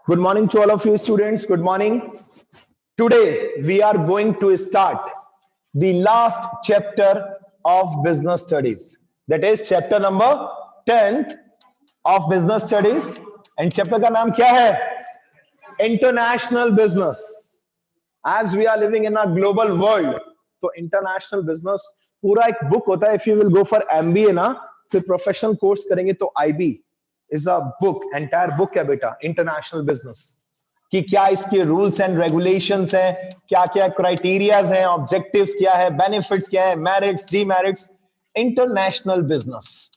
Good morning to all of you students. Good morning. Today we are going to start the last chapter of business studies. That is chapter number 10th of business studies. And chapter का नाम क्या है? International business. As we are living in a global world, तो international business पूरा एक book होता है. If you will go for MBA ना, फिर professional course करेंगे तो IB is a book, entire book है बेटा, international business. कि क्या इसके रूल्स एंड रेगुलेशंस हैं, क्या क्या क्राइटेरियाज हैं, ऑब्जेक्टिव्स क्या है, बेनिफिट्स क्या है, merits, demerits, international business.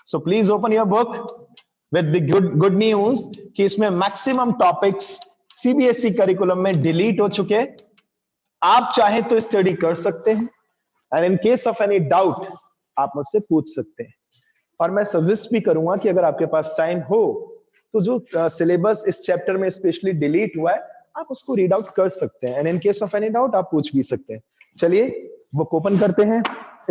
So please open your book with the good news कि इसमें मैक्सिमम टॉपिक्स सीबीएसई करिकुलम में डिलीट हो चुके. आप चाहे तो स्टडी कर सकते हैं and in case of any doubt आप मुझसे पूछ सकते हैं. और मैं सजेस्ट भी करूंगा कि अगर आपके पास टाइम हो तो जो सिलेबस इस चैप्टर में स्पेशली डिलीट हुआ है आप उसको रीड आउट कर सकते हैं and in case of any doubt आप पूछ भी सकते हैं. चलिए बुक ओपन करते हैं,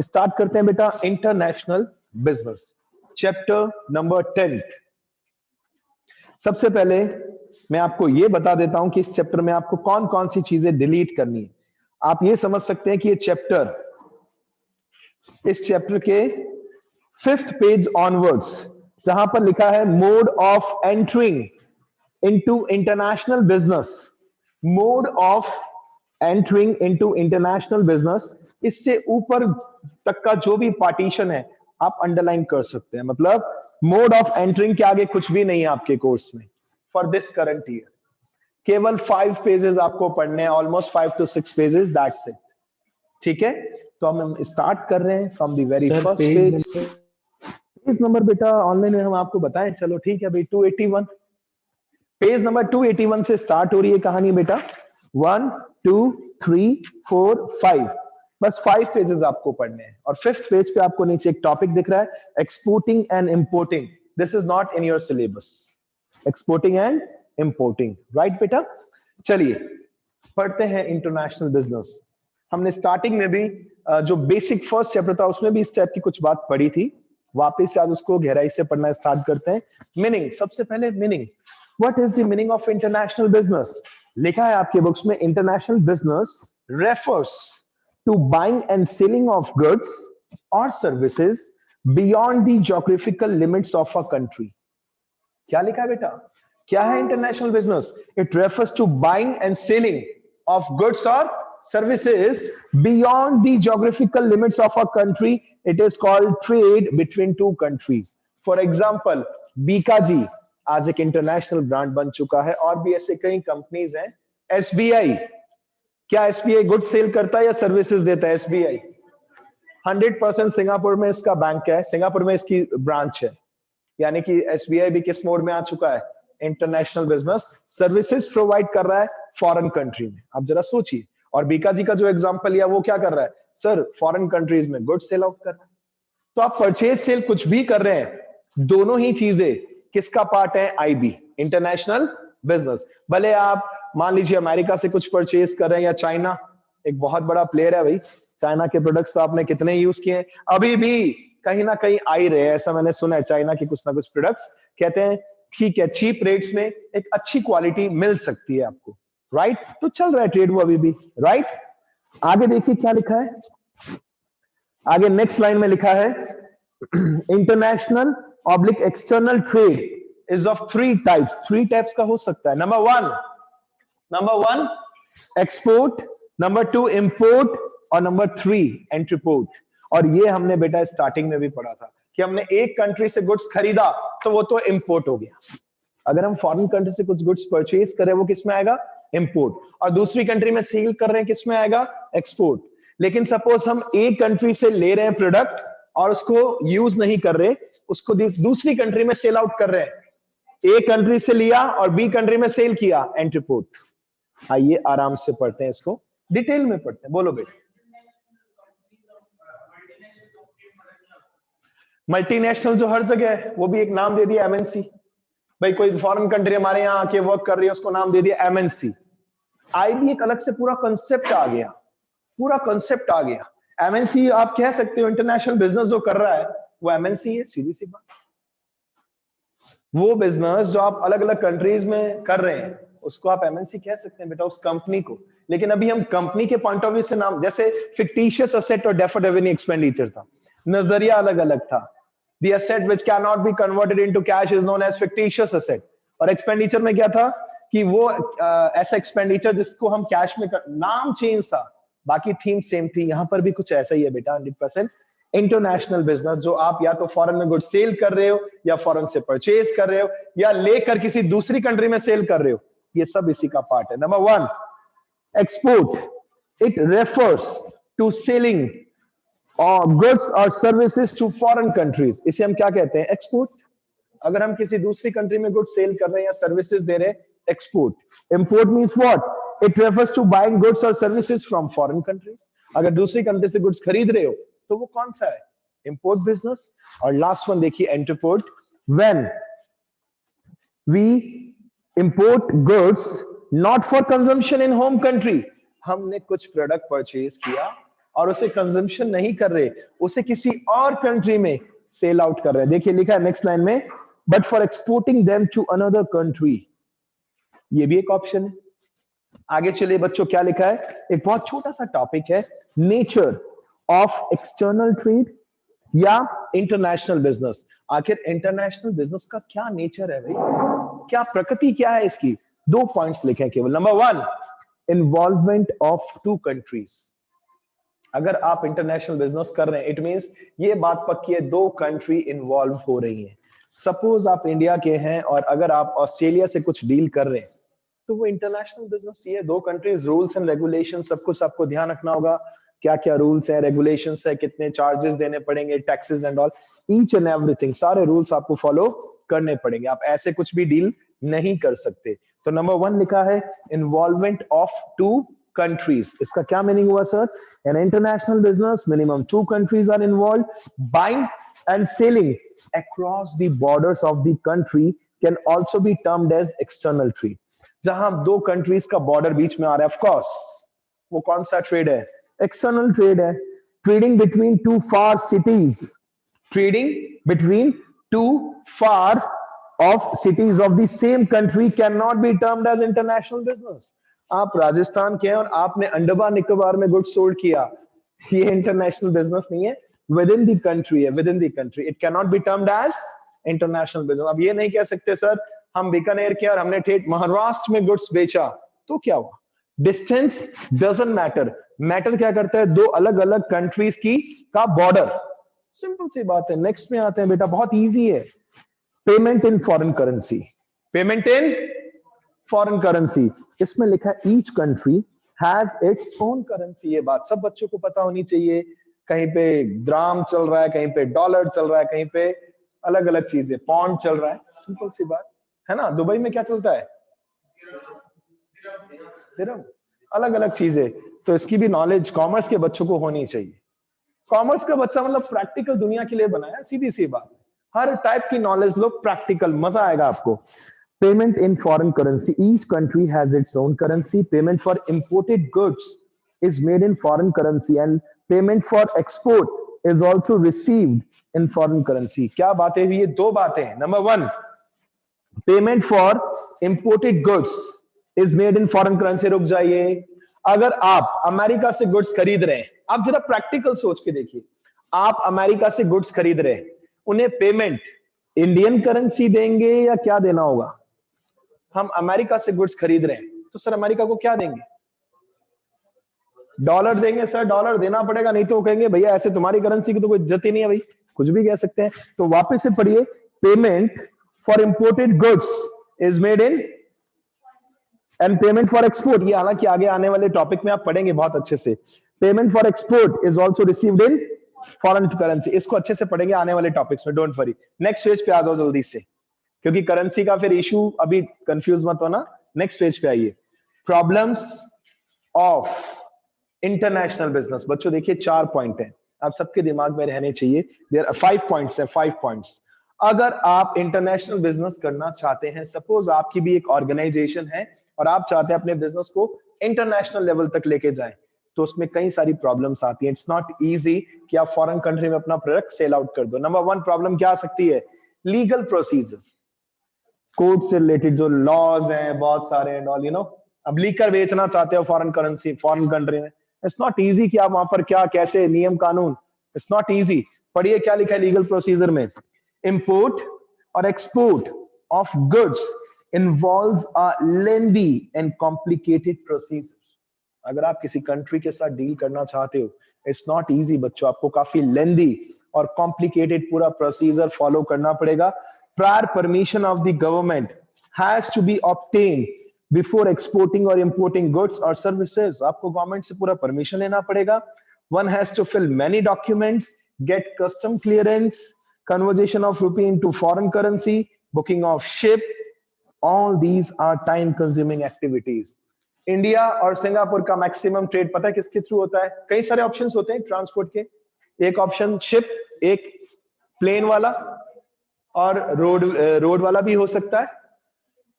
स्टार्ट करते हैं बेटा. International business chapter number 10th. सबसे पहले मैं आपको ये बता देता हूं कि इस चैप्टर में आपको कौन कौन सी चीजें डिलीट करनी है. आप ये समझ सकते हैं कि ये चैप्टर, इस चैप्टर के 5th पेज ऑनवर्ड्स जहां पर लिखा है mode of entering into international business, mode of entering into international business, इससे ऊपर तक का जो भी पार्टीशन है आप अंडरलाइन कर सकते हैं. मतलब मोड ऑफ एंट्रिंग के आगे कुछ भी नहीं है आपके कोर्स में फॉर दिस करंट ईयर. केवल 5 पेजेस आपको पढ़ने हैं, almost 5 to 6 pages, that's it. ठीक है, तो हम स्टार्ट कर रहे हैं from the very first page. Page number बेटा ऑनलाइन में हम आपको बताएं. चलो ठीक है भाई, 281. पेज नंबर 281 से स्टार्ट हो रही है कहानी बेटा. 1 2 3 4 5, बस 5 पेजेस आपको पढ़ने हैं. और 5th पेज पे आपको नीचे एक टॉपिक दिख रहा है, exporting and importing. This is not in your syllabus. Exporting and importing, right बेटा. चलिए पढ़ते हैं इंटरनेशनल बिजनेस. हमने स्टार्टिंग में भी जो बेसिक फर्स्ट चैप्टर था उसमें भी इस टाइप की कुछ बात पढ़ी थी. वापस से आज उसको गहराई से पढ़ना स्टार्ट करते हैं. मीनिंग, सबसे पहले meaning. What is the meaning of international business? लिखा है आपके बुक्स में, international business refers to buying and selling of goods और services beyond the geographical limits of a country. क्या लिखा है बेटा? क्या है international business? It refers to buying and selling of goods और services beyond the geographical limits of a country. It is called trade between two countries. For example, Bikaji आज एक international brand बन चुका है और भी ऐसे कई कंपनीज हैं. एसबीआई, क्या एसबीआई गुड सेल करता है या सर्विसेज देता है? एसबीआई 100% सिंगापुर में इसका बैंक है, सिंगापुर में इसकी ब्रांच है. यानी कि एसबीआई भी किस मोड में आ चुका है? इंटरनेशनल बिजनेस, सर्विसेज प्रोवाइड कर रहा है फॉरेन कंट्री में. आप जरा सोचिए. और बीकाजी का जो एग्जांपल लिया वो क्या कर रहा है? सर फॉरेन कंट्रीज में गुड सेल आउट कर रहा है. तो आप परचेज सेल कुछ भी कर रहे हैं, दोनों ही चीजें किसका पार्ट है? IB, international business. भले आप मान लीजिए अमेरिका से कुछ परचेज कर रहे हैं या चाइना, एक बहुत बड़ा प्लेयर है भाई. चाइना के प्रोडक्ट्स तो आपने कितने यूज किए हैं, अभी भी कहीं ना कहीं आ ही रहे हैं. ऐसा मैंने सुना है, चाइना के कुछ ना कुछ प्रोडक्ट्स कहते हैं ठीक है चीप रेट्स में एक अच्छी क्वालिटी मिल सकती है आपको, राइट. तो चल रहा है ट्रेड वो अभी भी, राइट. आगे देखिए क्या लिखा है. आगे नेक्स्ट लाइन में लिखा है international oblique external trade is of 3 types. 3 types का हो सकता है. Number one export, number 2 import और नंबर 3 एंट्रीपोर्ट. और ये हमने बेटा स्टार्टिंग में भी पढ़ा था कि हमने एक कंट्री से गुड्स खरीदा तो वो तो इंपोर्ट हो गया. अगर हम फॉरेन कंट्री से कुछ गुड्स परचेज करें वो किस में आएगा? इंपोर्ट. और दूसरी कंट्री में सेल कर रहे हैं किस में आएगा? एक्सपोर्ट. लेकिन सपोज हम एक कंट्री से ले रहे हैं प्रोडक्ट और उसको यूज नहीं कर रहे, उसको दूसरी कंट्री में सेल आउट कर रहे हैं. ए कंट्री से लिया और बी कंट्री में सेल किया, एंट्रीपोर्ट. आइए आराम से पढ़ते हैं इसको, डिटेल में पढ़ते हैं. बोलो बेटा. मल्टीनेशनल जो हर जगह है वो भी एक नाम दे दिया एमएनसी. भाई कोई फॉरेन कंट्री हमारे यहाँ आके वर्क कर रही है उसको नाम दे दिया एमएनसी. आईबी एक अलग से पूरा कंसेप्ट आ गया, पूरा कंसेप्ट आ गया. एमएनसी आप कह सकते हो इंटरनेशनल बिजनेस जो कर रहा है वो एमएनसी है, सीधी सी बात. वो बिजनेस जो आप अलग अलग कंट्रीज में कर रहे हैं उसको आप एमएनसी कह सकते हैं बेटा, उस कंपनी को। लेकिन अभी हम कंपनी के पॉइंट ऑफ व्यू से नाम, जैसे फिक्टिशियस एसेट और डेफर्ड रेवेन्यू एक्सपेंडिचर था, नजरिया अलग अलग था। The asset which cannot be converted into cash is known as fictitious asset। और एक्सपेंडिचर में क्या था कि वो ऐसा एक्सपेंडिचर जिसको हम कैश में नाम चेंज था, बाकी थीम सेम थी। यहां पर भी कुछ ऐसा ही है बेटा, 100%। इंटरनेशनल बिजनेस जो आप या तो फॉरेन में गुड सेल कर रहे हो, या फॉरेन से परचेज कर रहे हो, या लेकर किसी दूसरी कंट्री में सेल कर रहे हो, ये सब इसी का पार्ट है। Number 1, export. It refers to selling और गुड्स और सर्विसेज टू फॉरेन कंट्रीज। इसे हम क्या कहते हैं? एक्सपोर्ट। अगर हम किसी दूसरी कंट्री में गुड्स सेल कर रहे हैं या सर्विसेज दे रहे हैं, export. Import means what? It refers to buying goods और सर्विसेज फ्रॉम फॉरेन कंट्रीज। अगर दूसरी कंट्री से गुड्स खरीद रहे हो तो वो कौन सा है? Import business. और लास्ट वन देखिए, entrepot. When we import goods not for consumption in home country, हमने कुछ प्रोडक्ट परचेज किया और उसे कंजम्पशन नहीं कर रहे, उसे किसी और कंट्री में सेल आउट कर रहे हैं। देखिए लिखा है नेक्स्ट लाइन में, but for exporting them to another country, ये भी एक ऑप्शन है। आगे चलिए बच्चों, क्या लिखा है? एक बहुत छोटा सा टॉपिक है, नेचर ऑफ एक्सटर्नल ट्रेड या इंटरनेशनल बिजनेस। आखिर इंटरनेशनल बिजनेस का क्या नेचर है भाई, क्या प्रकृति क्या है इसकी? 2 पॉइंट्स लिखे केवल। Number 1, involvement of 2 countries. अगर आप इंटरनेशनल बिजनेस कर रहे हैं, इट मींस ये बात पक्की है 2 कंट्री इन्वॉल्व हो रही हैं। सपोज आप इंडिया के हैं और अगर आप ऑस्ट्रेलिया से कुछ डील कर रहे हैं, तो वो इंटरनेशनल बिजनेस ही है। 2 कंट्रीज, रूल्स एंड रेगुलेशन सब कुछ आपको ध्यान रखना होगा। क्या क्या रूल्स है, रेगुलेशंस है, कितने चार्जेस देने पड़ेंगे, taxes and all, each and everything, सारे रूल्स आपको फॉलो करने पड़ेंगे। आप ऐसे कुछ भी डील नहीं कर सकते। तो नंबर 1 लिखा है, इन्वॉल्वमेंट ऑफ 2 countries। इसका क्या मीनिंग हुआ sir? An international business, minimum 2 countries are involved. Buying and selling across the borders of the country can also be termed as external trade। जहां 2 countries का बॉर्डर बीच में आ रहा है, of course, वो कौन सा ट्रेड है? एक्सटर्नल ट्रेड है। Trading between 2 far cities, trading between 2 far of cities of the same country cannot be termed as international business। आप राजस्थान के हैं और आपने अंडमान निकोबार में गुड्स सोल्ड किया, ये इंटरनेशनल बिजनेस नहीं है, विद इन द कंट्री है, within the country. It can not be termed as international business. अब ये नहीं कह सकते सर हम बीकानेर के और हमने ठेठ महाराष्ट्र में गुड्स बेचा, तो क्या हुआ? Distance doesn't matter. मैटर क्या करता है? 2 अलग अलग कंट्रीज की का बॉर्डर। सिंपल सी बात है। नेक्स्ट में आते हैं बेटा, बहुत इजी है। Payment in foreign currency. Payment in foreign currency, इसमें लिखा है each country has its own currency. ये बात सब बच्चों को पता होनी चाहिए। कहीं पे ग्राम चल रहा है, कहीं पे डॉलर चल रहा है, कहीं पे अलग अलग चीजें, पॉन्ड चल रहा है। सिंपल सी बात है ना। दुबई में क्या चलता है? दिरहम। अलग अलग चीजें, तो इसकी भी नॉलेज कॉमर्स के बच्चों को होनी चाहिए। कॉमर्स का बच्चा मतलब प्रैक्टिकल दुनिया के लिए बनाया, सीधी सी बात। हर टाइप की नॉलेज लो, प्रैक्टिकल, मजा आएगा आपको। Payment in foreign currency. Each country has its own currency. Payment for imported goods is made in foreign currency and payment for export is also received in foreign currency। क्या बातें हुई? ये 2 बातें हैं। Number 1, payment for imported goods is made in foreign currency. रुक जाइए, अगर आप अमेरिका से गुड्स खरीद रहे हैं, आप जरा प्रैक्टिकल सोच के देखिए, आप अमेरिका से गुड्स खरीद रहे हैं, उन्हें पेमेंट इंडियन करेंसी देंगे या क्या देना होगा? हम अमेरिका से गुड्स खरीद रहे हैं, तो सर अमेरिका को क्या देंगे? डॉलर देंगे सर, डॉलर देना पड़ेगा, नहीं तो वो कहेंगे भैया ऐसे तुम्हारी करेंसी की तो कोई इज्जत ही नहीं है भाई, कुछ भी कह सकते हैं। तो वापस से पढ़िए, payment for imported goods is made in and payment for export, ये हालांकि आगे आने वाले टॉपिक में आप पढ़ेंगे बहुत अच्छे से। Payment for export is also received in foreign currency. इसको अच्छे से पढ़ेंगे आने वाले टॉपिक्स में, डोंट वरी। नेक्स्ट पेज पे आ जाओ जल्दी से, क्योंकि करेंसी का फिर इशू, अभी कंफ्यूज मत होना। नेक्स्ट पेज पे आइए, प्रॉब्लम्स ऑफ इंटरनेशनल बिजनेस। बच्चों देखिए 4 पॉइंट हैं, आप सबके दिमाग में रहने चाहिए। देयर आर 5 पॉइंट्स हैं, 5 पॉइंट्स। अगर आप इंटरनेशनल बिजनेस करना चाहते हैं, सपोज आपकी भी एक ऑर्गेनाइजेशन है और आप चाहते हैं अपने बिजनेस को इंटरनेशनल लेवल तक लेके जाएं, तो उसमें कई सारी प्रॉब्लम्स आती हैं। इट्स नॉट इजी कि आप फॉरेन कंट्री में अपना प्रोडक्ट सेल आउट कर दो। नंबर 1 प्रॉब्लम क्या आ सकती है? Legal procedure. कोड से रिलेटेड जो लॉज हैं बहुत सारे एंड ऑल, अब लीकर बेचना चाहते हो फॉरेन करेंसी, फॉरेन कंट्री में, इट्स नॉट इजी कि आप वहां पर क्या कैसे नियम कानून, इट्स नॉट इजी। पढ़िए क्या लिखा है लीगल प्रोसीजर में। इंपोर्ट और export of goods involves a lengthy and complicated procedure. अगर आप किसी कंट्री के साथ डील करना चाहते हो, इट्स नॉट इजी बच्चों, आपको काफी लेंदी और कॉम्प्लिकेटेड पूरा प्रोसीजर फॉलो करना पड़ेगा। Prior permission of the government has to be obtained before exporting और इंपोर्टिंग गुड्स और सर्विसेज। आपको गवर्नमेंट से पूरा परमिशन लेना पड़ेगा। One has to fill many documents, get custom clearance, conversion of rupee into foreign currency, booking of ship, all these are time consuming activities। India और Singapore का maximum trade पता है किसके थ्रू होता है? कई सारे ऑप्शंस होते हैं ट्रांसपोर्ट के। एक ऑप्शन शिप, एक प्लेन वाला, और रोड वाला भी हो सकता है।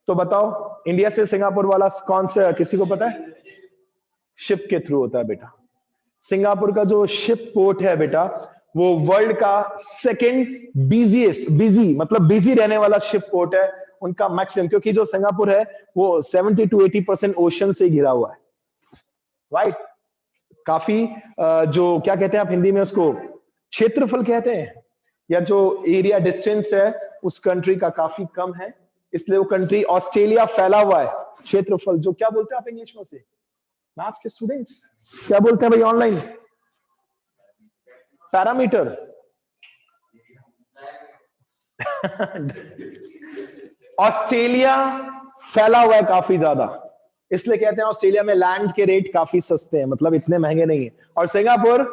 तो बताओ इंडिया से सिंगापुर वाला कौन सा, किसी को पता है? शिप के थ्रू होता है बेटा। सिंगापुर का जो शिप पोर्ट है बेटा, वो वर्ल्ड का सेकंड बिजीएस्ट, बिजी मतलब बिजी रहने वाला शिप पोर्ट है। उनका मैक्सिमम, क्योंकि जो सिंगापुर है वो 70 to 80% ओशन से घिरा हुआ है, राइट। काफी जो क्या कहते हैं आप हिंदी में उसको, क्षेत्रफल कहते हैं, या जो एरिया डिस्टेंस है उस कंट्री का काफी कम है, इसलिए वो कंट्री ऑस्ट्रेलिया फैला हुआ है। क्षेत्रफल जो क्या बोलते हैं आप इंग्लिश में से, मैथ्स के स्टूडेंट्स क्या बोलते हैं भाई ऑनलाइन? पैरामीटर। ऑस्ट्रेलिया फैला हुआ है काफी ज्यादा, इसलिए कहते हैं ऑस्ट्रेलिया में लैंड के रेट काफी सस्ते हैं, मतलब इतने महंगे नहीं है। और सिंगापुर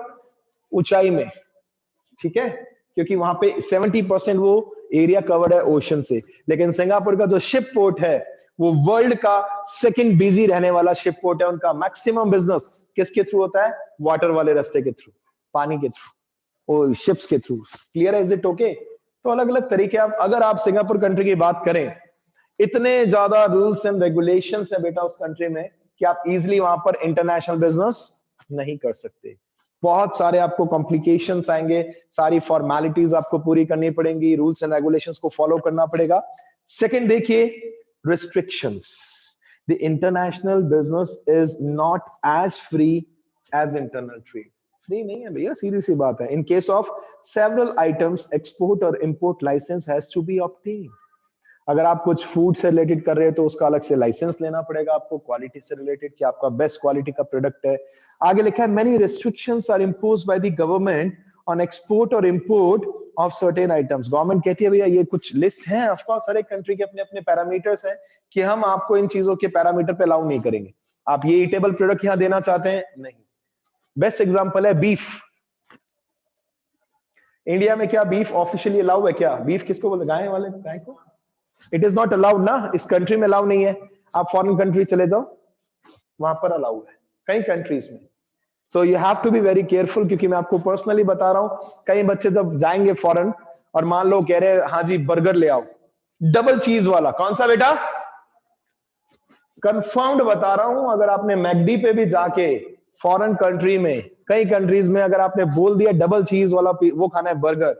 ऊंचाई में, ठीक है, क्योंकि वहां पे 70% वो एरिया कवर्ड है ओशन से। लेकिन सिंगापुर का जो शिप पोर्ट है वो वर्ल्ड का सेकंड बिजी रहने वाला शिप पोर्ट है। उनका मैक्सिमम बिजनेस किसके थ्रू होता है? वाटर वाले रास्ते के थ्रू, पानी के थ्रू, वो शिप्स के थ्रू। क्लियर है? Is it okay? तो अलग अलग तरीके। आप अगर आप सिंगापुर कंट्री की बात करें, इतने ज्यादा रूल्स एंड रेगुलेशंस है बेटा उस कंट्री में कि आप इजीली वहां पर इंटरनेशनल बिजनेस नहीं कर सकते। बहुत सारे आपको कॉम्प्लिकेशंस आएंगे, सारी फॉर्मेलिटीज आपको पूरी करनी पड़ेंगी, रूल्स एंड रेगुलेशंस को फॉलो करना पड़ेगा। सेकंड देखिए, restrictions. The international business is not as free as internal trade. Free नहीं है भैया, सीधी सी बात है। In case of several items, export और import license has to be obtained. अगर आप कुछ फूड से रिलेटेड कर रहे हो तो उसका अलग से लाइसेंस लेना पड़ेगा आपको, क्वालिटी से रिलेटेड कि आपका बेस्ट क्वालिटी का प्रोडक्ट है। आगे लिखा है, many restrictions are imposed by the government on export और import of certain items. Government कहती है भैया ये कुछ लिस्ट है, ऑफ कोर्स हर एक कंट्री के अपने अपने पैरामीटर्स हैं कि हम आपको इन चीजों के पैरामीटर पे अलाउ नहीं करेंगे। आप ये ईटेबल प्रोडक्ट यहां देना चाहते हैं, नहीं। बेस्ट एग्जांपल है बीफ। इंडिया में क्या बीफ ऑफिशियली अलाउ है? क्या बीफ किसको बोलते? गाय वाले गाय को इट इज नॉट अलाउड ना, इस कंट्री में अलाउ नहीं है। आप फॉरेन कंट्री चले जाओ, वहां पर अलाउ है कई कंट्रीज में। तो you have to be very careful, क्योंकि मैं आपको पर्सनली बता रहा हूं, कई बच्चे जब जाएंगे फॉरेन और मान लो कह रहे हाँ जी बर्गर ले आओ, डबल चीज वाला। कौन सा बेटा? कंफर्म्ड बता रहा हूं, अगर आपने मैकडी पे भी जाके फॉरेन कंट्री में, कई कंट्रीज में अगर आपने बोल दिया डबल चीज वाला वो खाना है बर्गर,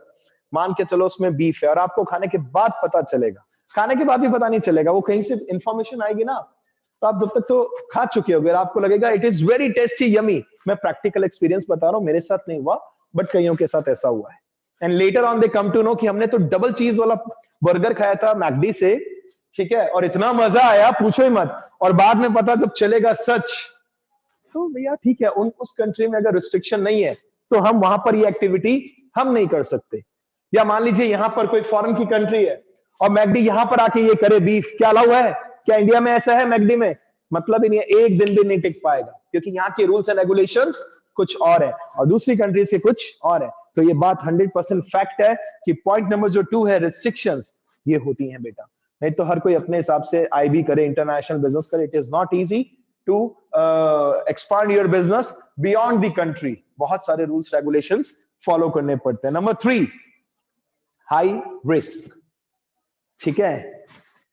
मान के चलो उसमें बीफ है, और आपको खाने के बाद पता चलेगा, खाने के बाद भी पता नहीं चलेगा, वो कहीं से इंफॉर्मेशन आएगी ना, तो आप जब तक तो खा चुके होगे, आपको लगेगा it is very tasty yummy. मैं प्रैक्टिकल एक्सपीरियंस बता रहा हूं, मेरे साथ नहीं हुआ बट कईयों के साथ ऐसा हुआ है। And later on they come to know कि हमने तो डबल चीज वाला बर्गर खाया था मैकडी से, ठीक है, और इतना मजा आया पूछो ही मत, और बाद में पता जब चलेगा सच, तो भैया ठीक है, उस कंट्री में अगर रिस्ट्रिक्शन नहीं है तो हम वहां पर ये एक्टिविटी हम नहीं कर सकते। या मान लीजिए यहां पर कोई फॉरेन की कंट्री है और मैकडी यहां पर आके ये करे बीफ, क्या अलाउ है? क्या इंडिया में ऐसा है? मैकडी में मतलब ही नहीं है, एक दिन भी नहीं टिक पाएगा, क्योंकि यहाँ के रूल्स एंड रेगुलेशंस कुछ और है और दूसरी कंट्री से कुछ और है। तो ये बात 100% फैक्ट है कि पॉइंट नंबर जो 2 है, रिस्ट्रिक्शंस, ये होती हैं बेटा। नहीं तो हर कोई अपने हिसाब से आईबी करे, इंटरनेशनल बिजनेस करे। It is not easy to expand your business beyond the country. बहुत सारे रूल्स रेगुलेशंस फॉलो करने पड़ते हैं। Number 3, high risk. ठीक है,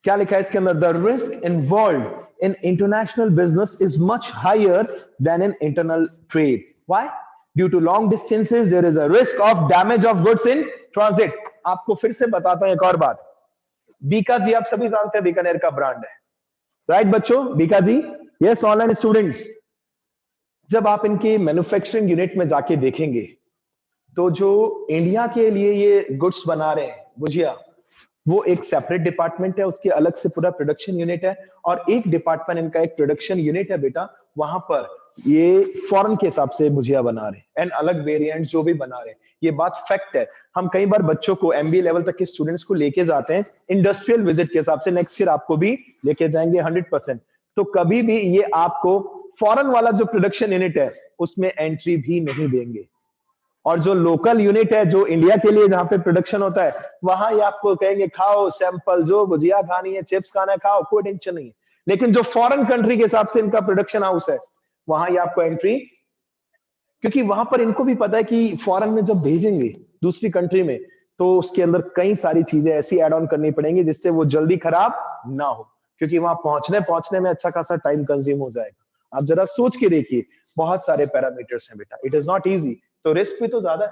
क्या लिखा है इसके अंदर? The risk involve in international business is much higher than in internal trade. Why? Due to long distances, there is a risk of damage of goods in transit. आपको फिर से बताता हूं एक और बात, बीका जी आप सभी जानते हैं, बीकानेर का ब्रांड है, राइट बच्चों, बीका जी। यस ऑनलाइन स्टूडेंट्स, जब आप इनके मैन्युफैक्चरिंग यूनिट में जाके देखेंगे तो जो इंडिया के लिए ये गुड्स बना रहे हैं भुजिया, वो एक सेपरेट डिपार्टमेंट है, उसके अलग से पूरा प्रोडक्शन यूनिट है, और एक डिपार्टमेंट इनका एक प्रोडक्शन यूनिट है बेटा, वहां पर ये फॉरेन के हिसाब से भुजिया बना रहे हैं एंड अलग वेरिएंट जो भी बना रहे हैं। ये बात फैक्ट है। हम कई बार बच्चों को एमबीए लेवल तक के स्टूडेंट्स को लेके जाते हैं इंडस्ट्रियल विजिट के हिसाब से, नेक्स्ट ईयर आपको भी लेके जाएंगे 100%। तो कभी भी ये आपको फॉरेन वाला जो प्रोडक्शन यूनिट है उसमें एंट्री भी नहीं देंगे, और जो लोकल यूनिट है जो इंडिया के लिए जहां पे प्रोडक्शन होता है, वहां ये आपको कहेंगे खाओ सैंपल, जो भुजिया खानी है, चिप्स खाना है खाओ, कोई टेंशन नहीं है। लेकिन जो फॉरेन कंट्री के हिसाब से इनका प्रोडक्शन हाउस है, वहां ये आपको एंट्री, क्योंकि वहां पर इनको भी पता है कि फॉरेन में जब भेजेंगे दूसरी कंट्री में, तो उसके अंदर कई सारी चीजें ऐसी ऐड ऑन करनी पड़ेंगी जिससे वो जल्दी खराब ना हो, क्योंकि वहां पहुंचने में अच्छा खासा टाइम कंज्यूम हो जाएगा। आप जरा सोच के देखिए, बहुत सारे पैरामीटर्स हैं बेटा, इट इज नॉट इजी, तो रिस्क भी तो ज्यादा है।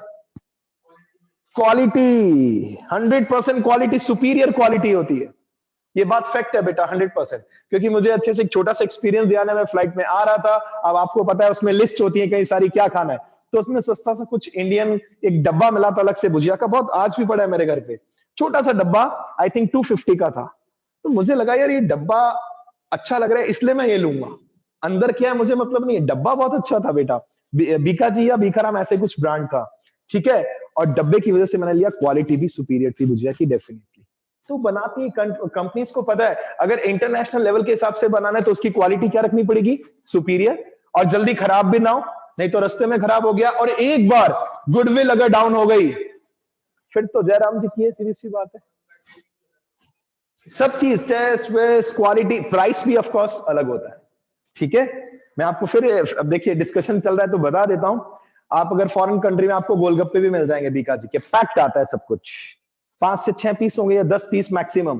क्वालिटी 100% क्वालिटी, सुपीरियर क्वालिटी होती है, ये बात फैक्ट है बेटा 100%। क्योंकि मुझे अच्छे से एक छोटा सा एक्सपीरियंस दिया ना, मैं फ्लाइट में आ रहा था, अब आपको पता है उसमें लिस्ट होती है कई सारी क्या खाना है, तो उसमें सस्ता सा कुछ इंडियन एक डब्बा मिला था अलग से भुजिया का, बहुत आज भी पड़ा है मेरे घर पे, छोटा सा डब्बा, आई थिंक 250 का था। तो मुझे लगा यार ये डब्बा अच्छा लग रहा है इसलिए मैं ये लूंगा, अंदर क्या है मुझे मतलब नहीं है, डब्बा बहुत अच्छा था बेटा, बीका जी या बीकाराम ऐसे कुछ ब्रांड था, ठीक है, और डब्बे की वजह से मैंने लिया, क्वालिटी भी सुपीरियर थी भुजिया की डेफिनेटली। तो बनाती है कंपनीज को पता है अगर इंटरनेशनल लेवल के हिसाब से बनाना है तो उसकी क्वालिटी क्या रखनी पड़ेगी, सुपीरियर, और जल्दी खराब भी ना हो, नहीं तो रास्ते में खराब हो गया और एक बार गुडविल अगर डाउन हो गई फिर तो जयराम जी की है, सीधी सी बात है। सब चीज टेस्ट वेस्ट क्वालिटी प्राइस भी ऑफ कोर्स अलग होता है, ठीक है। मैं आपको फिर, अब देखिए डिस्कशन चल रहा है तो बता देता हूं, आप अगर फॉरेन कंट्री में आपको गोलगप्पे भी मिल जाएंगे बीका जी के, पैक्ड आता है सब कुछ, 5 से 6 पीस होंगे या 10 पीस मैक्सिमम,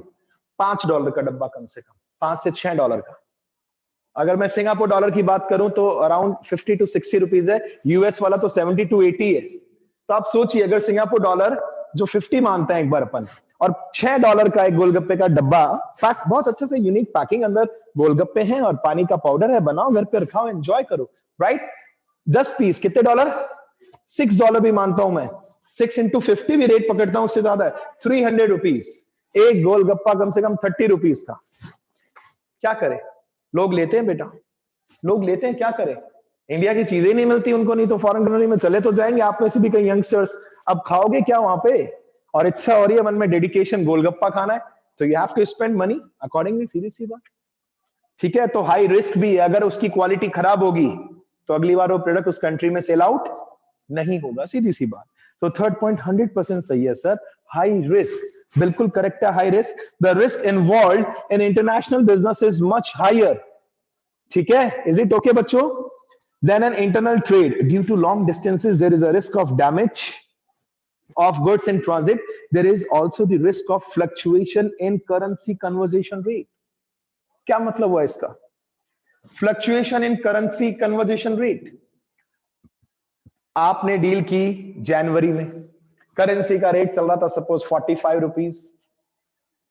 $5 का डब्बा कम से कम, $5 से $6 का। अगर मैं सिंगापुर डॉलर की बात करूं तो अराउंड 50 to 60 रुपीज है, यूएस वाला तो 70 to 80 है। तो आप सोचिए अगर सिंगापुर डॉलर जो 50 मानते हैं एक बार अपन, और $6 का एक गोलगप्पे का डब्बा, पैक बहुत अच्छे से यूनिक पैकिंग, अंदर गोलगप्पे हैं और पानी का पाउडर है, बनाओ घर पे खाओ एंजॉय करो, राइट। 10 पीस कितने डॉलर, $6 भी मानता हूं मैं, 6 into 50 भी रेट पकड़ता हूं, उससे ज्यादा है, 300 रुपीज एक गोलगप्पा, कम से कम 30 रुपीज का। क्या करें, लोग लेते हैं बेटा, लोग लेते हैं, क्या करें, इंडिया की चीजें नहीं मिलती उनको, नहीं तो फॉरेन कंट्री में चले तो जाएंगे। आप में से भी कई यंगस्टर्स, अब खाओगे क्या वहां पे, और इच्छा हो रही है मन में, डेडिकेशन, गोलगप्पा खाना है, तो you have to spend money accordingly, सीधी सी बात, ठीक है। तो हाई रिस्क भी है, अगर उसकी क्वालिटी खराब होगी तो अगली बार वो प्रोडक्ट उस कंट्री में सेल आउट नहीं होगा, सीधी सी बात। तो थर्ड पॉइंट 100% सही है सर, हाई रिस्क, बिल्कुल करेक्ट है, high risk, the risk involve in international business is much higher, ठीक है, इज इट ओके बच्चों। Then an internal trade, due to long distances there is a risk of damage of goods in transit. There is also the risk of fluctuation in currency conversion rate. क्या मतलब हुआ इसका, fluctuation in currency conversation rate. आपने deal की जनवरी में, currency का rate चल रहा था सपोज 45 रुपीज,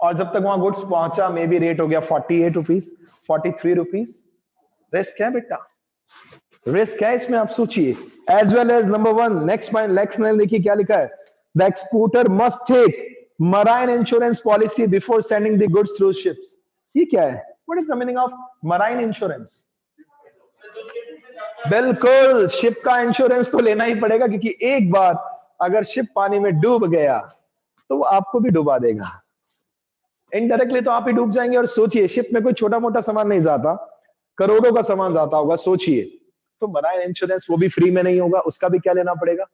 और जब तक वहां गुड्स पहुंचा मे बी रेट हो गया 48 रुपीज, 43 रुपीज। रिस्क है बेटा, रिस्क है इसमें, आप सोचिए। As well as number 1 next देखिए क्या लिखा है, the exporter must take marine insurance policy before sending the goods through ships. ये क्या है, what is the meaning of marine insurance. बिल्कुल, शिप का इंश्योरेंस तो लेना ही पड़ेगा, क्योंकि एक बार अगर शिप पानी में डूब गया तो वो आपको भी डुबा देगा, इनडायरेक्टली तो आप ही डूब जाएंगे। और सोचिए शिप में कोई छोटा मोटा सामान नहीं जाता, करोड़ों का सामान जाता होगा, सोचिए। तो मराइन इंश्योरेंस वो भी फ्री में नहीं होगा, उसका भी क्या लेना पड़ेगा,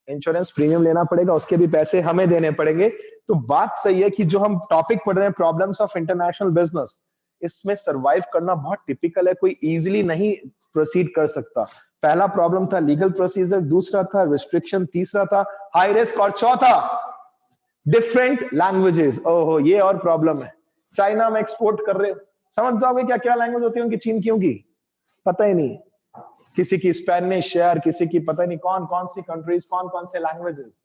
इंश्योरेंस प्रीमियम लेना पड़ेगा, उसके भी पैसे हमें देने पड़ेंगे। तो बात सही है कि जो हम टॉपिक पढ़ रहे हैं प्रॉब्लम्स ऑफ इंटरनेशनल बिजनेस, इसमें सरवाइव करना बहुत टिपिकल है, कोई इजीली नहीं प्रोसीड कर सकता। पहला प्रॉब्लम था लीगल प्रोसीजर, दूसरा था रिस्ट्रिक्शन, तीसरा था हाई रिस्क, और चौथा डिफरेंट लैंग्वेजेस। ओहो, ये और प्रॉब्लम है। चाइना में एक्सपोर्ट कर रहे हो, समझ जाओगे क्या क्या लैंग्वेज होती है उनकी, चीन की पता ही नहीं, किसी की स्पेनिश शेयर, किसी की पता नहीं कौन कौन सी कंट्रीज, कौन कौन से लैंग्वेजेस।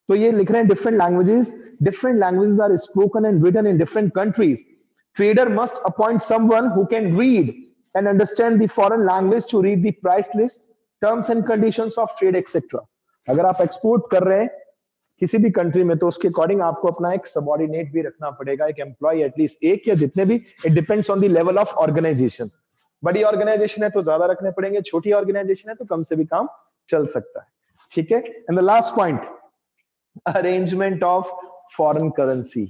तो ये लिख रहे हैं different languages are spoken and written in different countries. Trader must appoint someone who can read and understand the foreign language to read the price list, terms and conditions of trade, etc. अगर आप export कर रहे हैं किसी भी country में तो उसके अकॉर्डिंग आपको अपना एक सबऑर्डिनेट भी रखना पड़ेगा, एक एम्प्लॉय एटलीस्ट एक या जितने भी, it depends on the level of organisation. बड़ी ऑर्गेनाइजेशन है तो ज्यादा रखने पड़ेंगे, छोटी ऑर्गेनाइजेशन है तो कम से भी काम चल सकता है, ठीक है। And the last point, arrangement of foreign currency.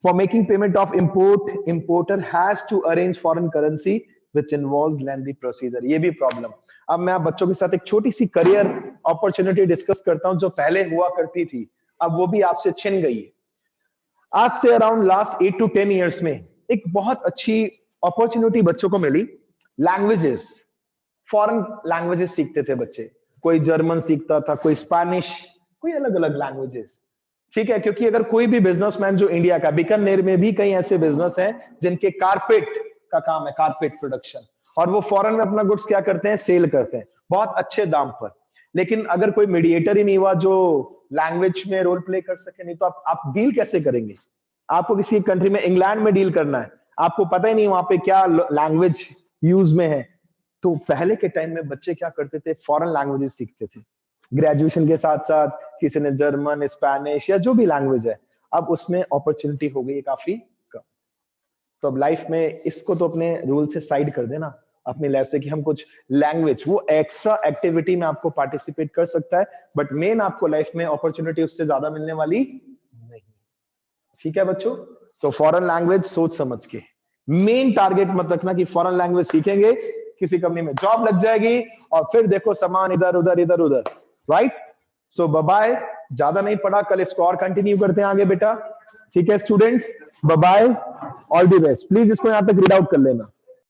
For making payment of import, importer has to arrange foreign currency which involves lengthy procedure. ये भी प्रॉब्लम। अब मैं आप बच्चों के साथ एक छोटी सी करियर अपॉर्चुनिटी डिस्कस करता हूं जो पहले हुआ करती थी, अब वो भी आपसे छिन गई है। आज से अराउंड लास्ट 8 to 10 इयर्स में एक बहुत अच्छी अपॉर्चुनिटी बच्चों को मिली। लैंग्वेजेस, फॉरेन लैंग्वेजेस सीखते थे बच्चे, कोई जर्मन सीखता था, कोई स्पेनिश, कोई अलग अलग लैंग्वेजेस, ठीक है। क्योंकि अगर कोई भी बिजनेसमैन जो इंडिया का, बीकानेर में भी कई ऐसे बिजनेस हैं जिनके कारपेट का काम है, कारपेट प्रोडक्शन, और वो फॉरेन में अपना गुड्स क्या करते हैं, सेल करते हैं बहुत अच्छे दाम पर। लेकिन अगर कोई मीडिएटर ही नहीं हुआ जो लैंग्वेज में रोल प्ले कर सके, नहीं तो आप डील कैसे करेंगे। आपको किसी कंट्री में, इंग्लैंड में डील करना है, आपको पता ही नहीं वहां पे क्या लैंग्वेज यूज में है। तो पहले के टाइम में बच्चे क्या करते थे, फॉरेन लैंग्वेजेस सीखते थे ग्रेजुएशन के साथ साथ, किसी ने जर्मन, स्पेनिश या जो भी लैंग्वेज है। अब उसमें अपॉर्चुनिटी हो गई है काफी कम। तो अब लाइफ में इसको तो अपने रूल से साइड कर देना अपनी लाइफ से कि हम कुछ लैंग्वेज, वो एक्स्ट्रा एक्टिविटी में आपको पार्टिसिपेट कर सकता है, बट मेन आपको लाइफ में अपॉर्चुनिटी उससे ज्यादा मिलने वाली नहीं, ठीक है बच्चों। तो फॉरेन लैंग्वेज सोच समझ के, मेन टारगेट मत रखना कि फॉरेन लैंग्वेज सीखेंगे किसी कंपनी में जॉब लग जाएगी और फिर देखो सामान इधर उधर, राइट। सो बाय बाय, ज्यादा नहीं पढ़ा, कल इसको और कंटिन्यू करते हैं आगे बेटा, ठीक है students, bye bye, all the best. Please इसको यहां तक रीड आउट कर लेना।